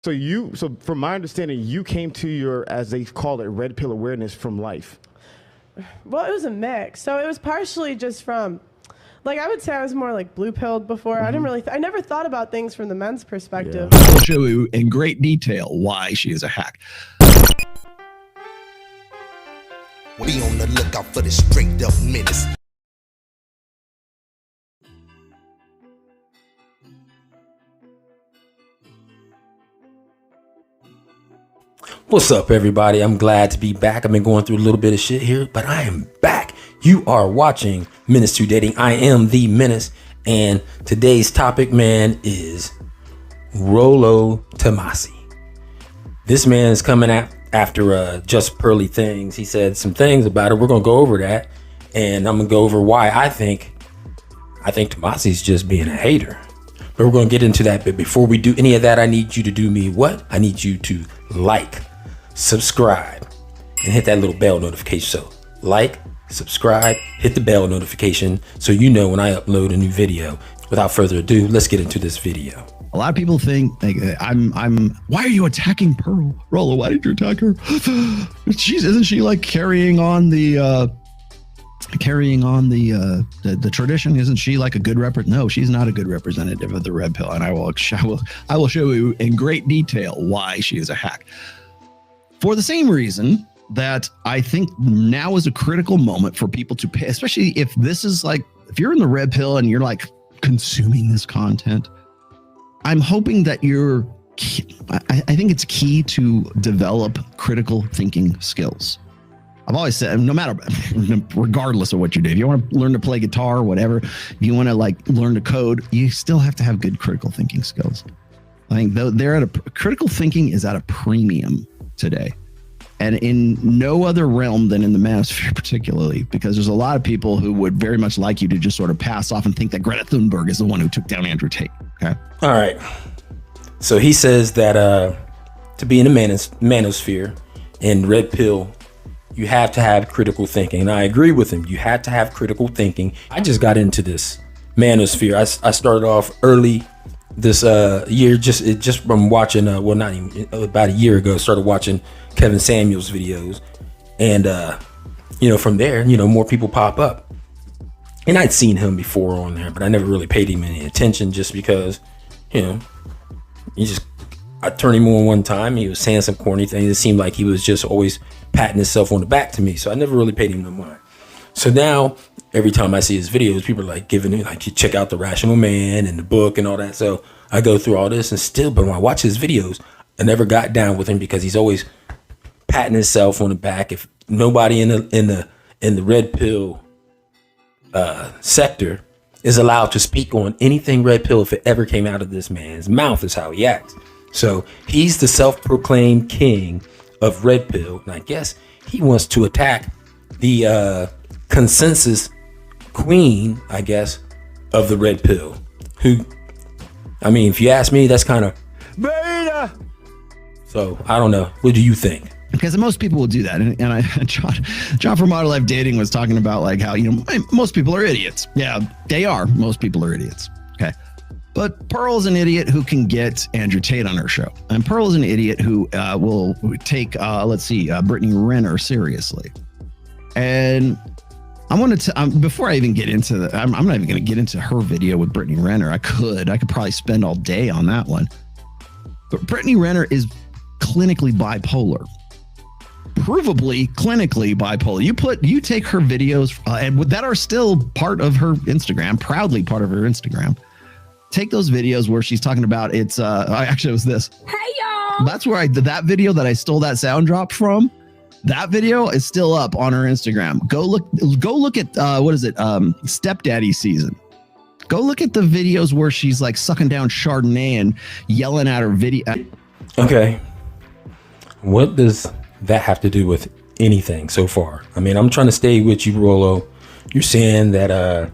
So from my understanding, you came to your, as they call it, red pill awareness from life. Well, it was a mix. So it was partially just from, like, I would say I was more like blue pilled before. I didn't really, I never thought about things from the men's perspective. Yeah. I will show you in great detail why she is a hack. Be on the lookout for the straight up menace. What's up, everybody? I'm glad to be back. I've been going through a little bit of shit here, but I am back. You are watching Menace to Dating. I am the Menace, and today's topic, man, is Rollo Tomassi. This man is coming after Just Pearly Things. He said some things about it. We're gonna go over that, and I'm gonna go over why I think Tomassi's just being a hater. But we're gonna get into that. But before we do any of that, I need you to do me what? I need you to like, subscribe, and hit that little bell notification. So like, subscribe, hit the bell notification so you know when I upload a new video. Without further ado, let's get into this video. A lot of people think like why are you attacking Pearl? Rollo, why did you attack her? Isn't she like carrying on the tradition? Isn't she like a good No, she's not a good representative of the red pill, and I will show you in great detail why she is a hack. For the same reason that I think now is a critical moment for people to pay, especially if this is like, if you're in the red pill and you're like consuming this content, I'm hoping that I think it's key to develop critical thinking skills. I've always said, regardless of what you do, if you want to learn to play guitar or whatever, if you want to like learn to code, you still have to have good critical thinking skills. I think critical thinking is at a premium today, and in no other realm than in the manosphere particularly, because there's a lot of people who would very much like you to just sort of pass off and think that Greta Thunberg is the one who took down Andrew Tate. Okay. All right. So he says that to be in the manosphere and red pill, you have to have critical thinking. And I agree with him. You have to have critical thinking. I just got into this manosphere. I started off early this year, just from watching, not even about a year ago, started watching Kevin Samuels videos. And, from there, more people pop up. And I'd seen him before on there, but I never really paid him any attention just because, I turned him on one time. He was saying some corny things. It seemed like he was just always patting himself on the back to me. So I never really paid him no mind. So now every time I see his videos, people are like giving it, like, you check out The Rational Man and the book and all that. So I go through all this and still, but when I watch his videos, I never got down with him because he's always patting himself on the back. If nobody in the red pill sector is allowed to speak on anything red pill, if it ever came out of this man's mouth, is how he acts. So he's the self-proclaimed king of red pill, and I guess he wants to attack the consensus queen, I guess, of the red pill, who, I mean, if you ask me, that's kind of beta. So I don't know. What do you think? Because most people will do that. And John from Model Life Dating was talking about like how, most people are idiots. Yeah, they are. Most people are idiots. Okay. But Pearl's an idiot who can get Andrew Tate on her show. And Pearl's an idiot who will take, Brittany Renner seriously. And I want to, before I even get into I'm not even going to get into her video with Brittany Renner. I could probably spend all day on that one. But Brittany Renner is clinically bipolar. Provably clinically bipolar. You take her videos and that are still part of her Instagram, proudly part of her Instagram. Take those videos where she's talking about it was this. Hey y'all. That's where that video that I stole that sound drop from. That video is still up on her Instagram. Go look at Stepdaddy season. Go look at the videos where she's like sucking down Chardonnay and yelling at her video. Okay. What does that have to do with anything so far? I mean, I'm trying to stay with you, Rollo. You're saying that,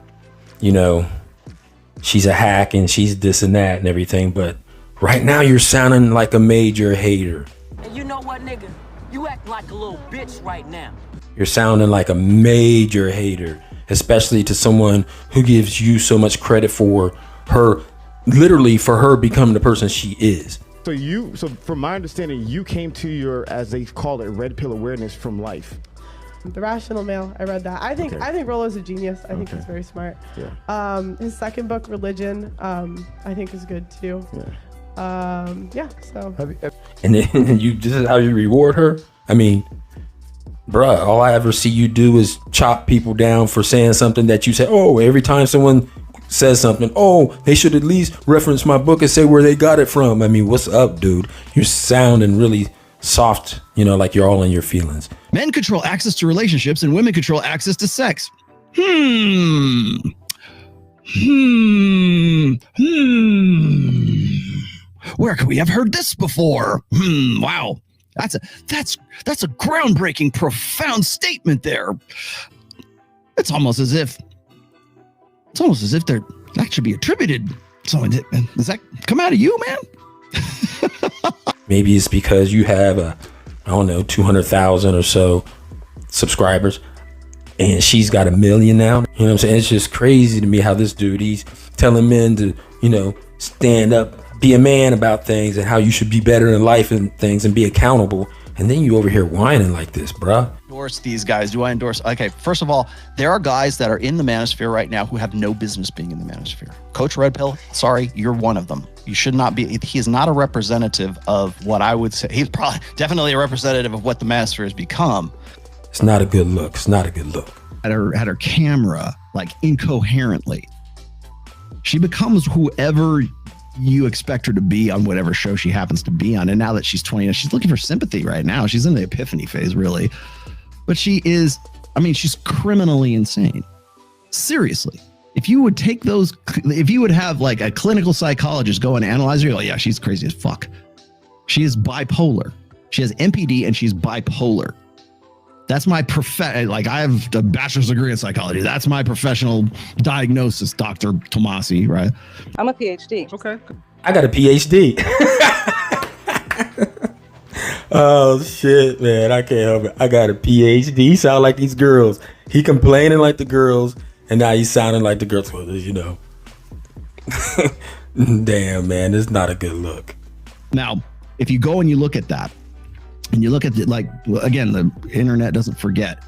she's a hack and she's this and that and everything, but right now you're sounding like a major hater. And you know what, nigga? You act like a little bitch right now. You're sounding like a major hater, especially to someone who gives you so much credit for her, literally for her becoming the person she is. So from my understanding, you came to your, as they call it, red pill awareness from life. The Rational Male. I read that. I think Rollo's a genius. I think he's very smart. Yeah. His second book, Religion, I think is good too. Yeah. So. And then this is how you reward her? I mean, bruh, all I ever see you do is chop people down for saying something that you say, oh, every time someone says something, oh, they should at least reference my book and say where they got it from. I mean, what's up, dude? You're sounding really soft, like you're all in your feelings. Men control access to relationships and women control access to sex. Where could we have heard this before? Wow. That's a groundbreaking, profound statement there. It's almost as if that should be attributed. So does that come out of you, man? Maybe it's because you have 200,000 or so subscribers and she's got 1 million now. You know what I'm saying? It's just crazy to me how this dude, he's telling men to, stand up, be a man about things and how you should be better in life and things and be accountable. And then you over here whining like this, bruh. Endorse these guys. Do I endorse? Okay, first of all, there are guys that are in the manosphere right now who have no business being in the manosphere. Coach Red Pill, sorry, you're one of them. You should not be. He is not a representative of what I would say. He's probably definitely a representative of what the manosphere has become. It's not a good look. It's not a good look. At her camera, like incoherently. She becomes whoever you expect her to be on whatever show she happens to be on. And now that she's 20, she's looking for sympathy right now. She's in the epiphany phase, really. But she's criminally insane. Seriously. If you would have like a clinical psychologist go and analyze her, yeah, she's crazy as fuck. She is bipolar. She has MPD and she's bipolar. That's my I have a bachelor's degree in psychology. That's my professional diagnosis, Dr. Tomassi, right? I'm a PhD. Okay. I got a PhD. Oh, shit, man. I can't help it. I got a PhD. He sound like these girls. He complaining like the girls, and now he's sounding like the girls. Well, Damn, man. It's not a good look. Now, if you go and you look at that, and you look at again, the internet doesn't forget.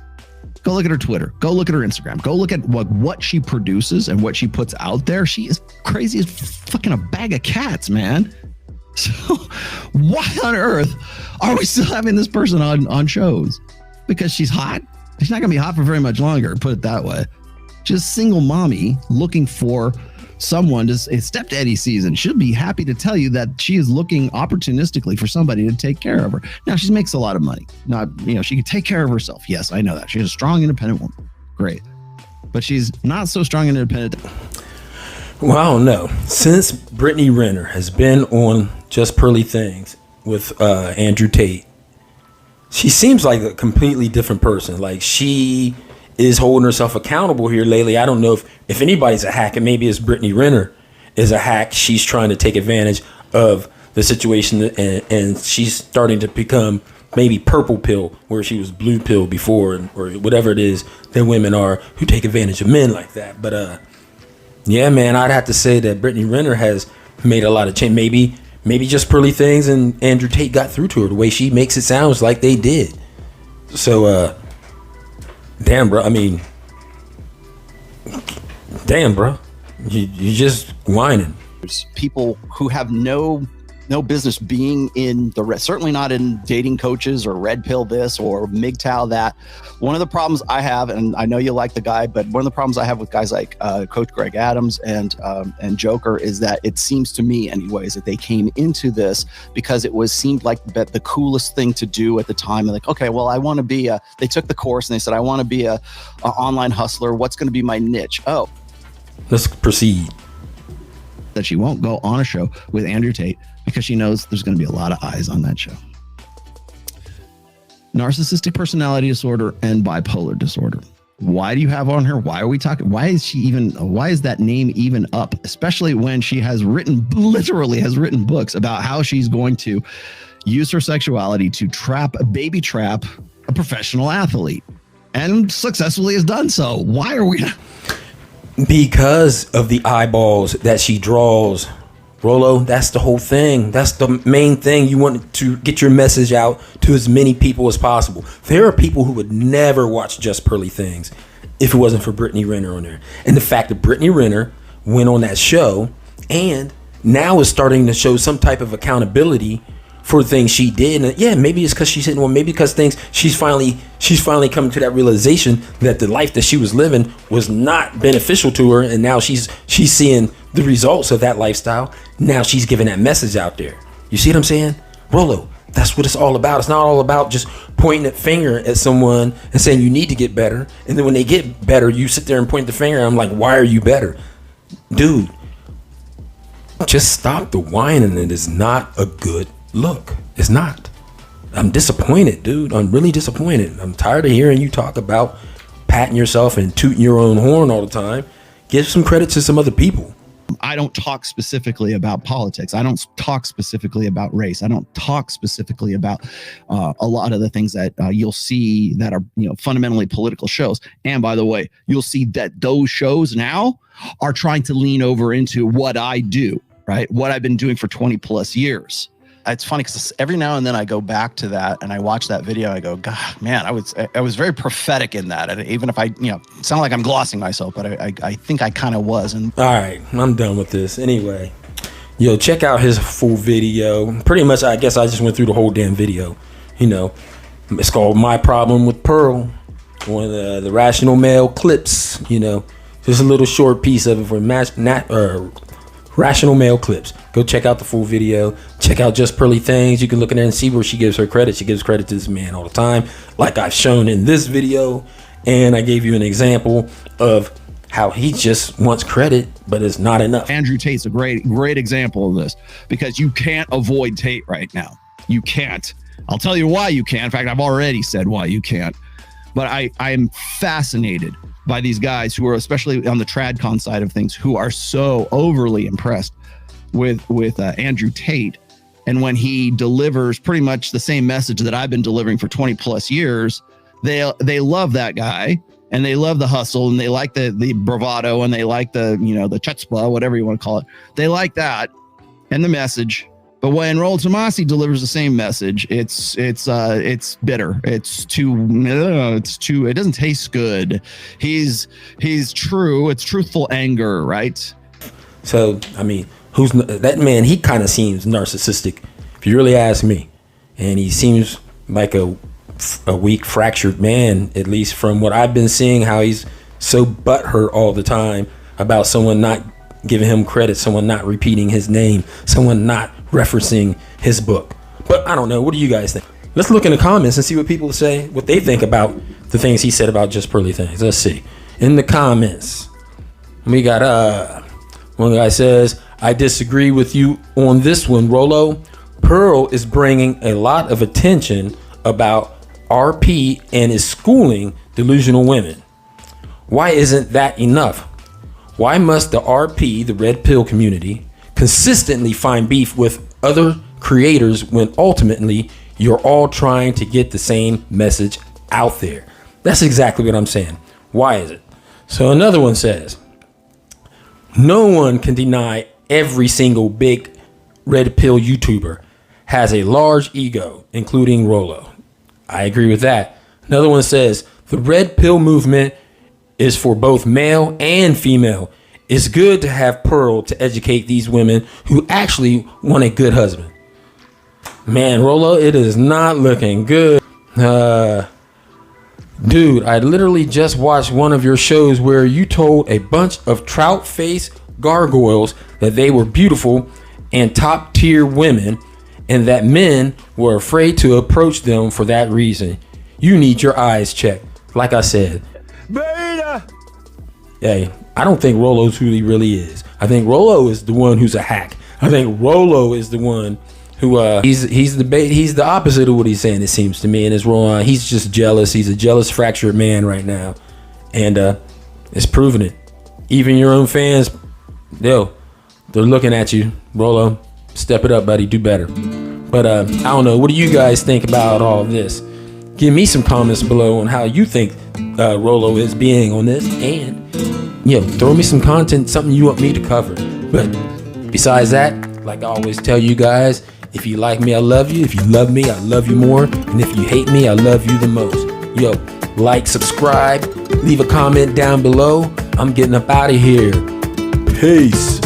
Go look at her Twitter. Go look at her Instagram. Go look at what she produces and what she puts out there. She is crazy as fucking a bag of cats, man. So why on earth are we still having this person on shows? Because she's hot? She's not going to be hot for very much longer, put it that way. She's a single mommy looking for someone it's stepdaddy season. She'll be happy to tell you that she is looking opportunistically for somebody to take care of her. Now she makes a lot of money. She can take care of herself. Yes, I know that. She's a strong, independent woman. Great. But she's not so strong and independent. Well, I don't know. Since Brittany Renner has been on Just Pearly Things with Andrew Tate, she seems like a completely different person. Like she is holding herself accountable here lately. I don't know if anybody's a hack, and maybe it's Brittany Renner is a hack. She's trying to take advantage of the situation, and she's starting to become maybe purple pill where she was blue pill before, or whatever it is that women are who take advantage of men like that. But yeah, man, I'd have to say that Brittany Renner has made a lot of change. Maybe Just Pearly Things and Andrew Tate got through to her the way she makes it sounds like they did. So damn, bro. I mean, damn, bro. You just whining. There's people who have no business being in certainly not in dating coaches or red pill this or MGTOW that. One of the problems I have, and I know you like the guy, but one of the problems I have with guys like Coach Greg Adams and Joker is that it seems to me, anyways, that they came into this because seemed like the coolest thing to do at the time. They're like, okay, well, I want to be they took the course and they said, I want to be a online hustler. What's going to be my niche? Oh, let's proceed. That she won't go on a show with Andrew Tate because she knows there's going to be a lot of eyes on that show. Narcissistic personality disorder and bipolar disorder. Why do you have on her? Why are we talking? Why is that name even up? Especially when she literally has written books about how she's going to use her sexuality to baby trap a professional athlete and successfully has done so. Why are we? Because of the eyeballs that she draws Rollo, that's the whole thing. That's the main thing. You want to get your message out to as many people as possible. There are people who would never watch Just Pearly Things if it wasn't for Brittany Renner on there. And the fact that Brittany Renner went on that show and now is starting to show some type of accountability for things she did. And yeah, maybe it's because she's hitting one, maybe because she's finally coming to that realization that the life that she was living was not beneficial to her, and now she's seeing the results of that lifestyle. Now she's giving that message out there. You see what I'm saying? Rollo, that's what it's all about. It's not all about just pointing a finger at someone and saying you need to get better, and then when they get better, you sit there and point the finger, and I'm like, why are you better? Dude, just stop the whining. It is not a good look. It's not. I'm disappointed, dude. I'm really disappointed. I'm tired of hearing you talk about patting yourself and tooting your own horn all the time. Give some credit to some other people. I don't talk specifically about politics. I don't talk specifically about race. I don't talk specifically about a lot of the things that you'll see that are, fundamentally political shows. And by the way, you'll see that those shows now are trying to lean over into what I do, right? What I've been doing for 20 plus years. It's funny because every now and then I go back to that and I watch that video. I go, God, man, I was very prophetic in that. And even if I, sound like I'm glossing myself, but I think I kind of was. And all right, I'm done with this. Anyway, check out his full video. Pretty much, I guess I just went through the whole damn video. It's called My Problem with Pearl. One of the Rational Male clips. Just a little short piece of it for Rational Male clips. Go check out the full video. Check out Just Pearly Things. You can look in there and see where she gives her credit. She gives credit to this man all the time, like I've shown in this video. And I gave you an example of how he just wants credit, but it's not enough. Andrew Tate's a great example of this, because you can't avoid Tate right now. You can't. I'll tell you why you can't. In fact, I've already said why you can't. But I am fascinated by these guys who are, especially on the TradCon side of things, who are so overly impressed with Andrew Tate. And when he delivers pretty much the same message that I've been delivering for 20 plus years, they love that guy, and they love the hustle, and they like the bravado, and they like the chutzpah, whatever you want to call it. They like that and the message. But when Rollo Tomassi delivers the same message, it's bitter. It doesn't taste good. He's true. It's truthful anger, right? So, I mean, who's that man? He kind of seems narcissistic, if you really ask me. And he seems like a weak, fractured man, at least from what I've been seeing, how he's so butthurt all the time about someone not giving him credit, someone not repeating his name, someone not referencing his book. But I don't know. What do you guys think? Let's look in the comments and see what people say, what they think about the things he said about Just Pearly Things. Let's see. In the comments, we got one guy says, I disagree with you on this one, Rollo. Pearl is bringing a lot of attention about RP and is schooling delusional women. Why isn't that enough? Why must the RP, the red pill community, consistently find beef with other creators when ultimately you're all trying to get the same message out there? That's exactly what I'm saying. Why is it? So another one says, no one can deny every single big red pill YouTuber has a large ego, including Rollo. I agree with that. Another one says, the red pill movement is for both male and female. It's good to have Pearl to educate these women who actually want a good husband. Man, Rollo, it is not looking good. Dude, I literally just watched one of your shows where you told a bunch of trout-faced gargoyles that they were beautiful and top-tier women, and that men were afraid to approach them for that reason. You need your eyes checked. Like I said, Beta. Hey, I don't think Rollo's who he really is. I think Rollo is the one who's a hack. I think Rollo is the one who he's the opposite of what he's saying, it seems to me. And it's wrong. He's just jealous. He's a jealous, fractured man right now, and it's proving it. Even your own fans, they're looking at you, Rollo. Step it up, buddy. Do better. But I don't know. What do you guys think about all this? Give me some comments below on how you think Rollo is being on this, and throw me some content, something you want me to cover. But besides that, Like I always tell you guys, if you like me, I love you. If you love me, I love you more. And if you hate me, I love you the most. Yo, like, subscribe, leave a comment down below. I'm getting up out of here. Peace.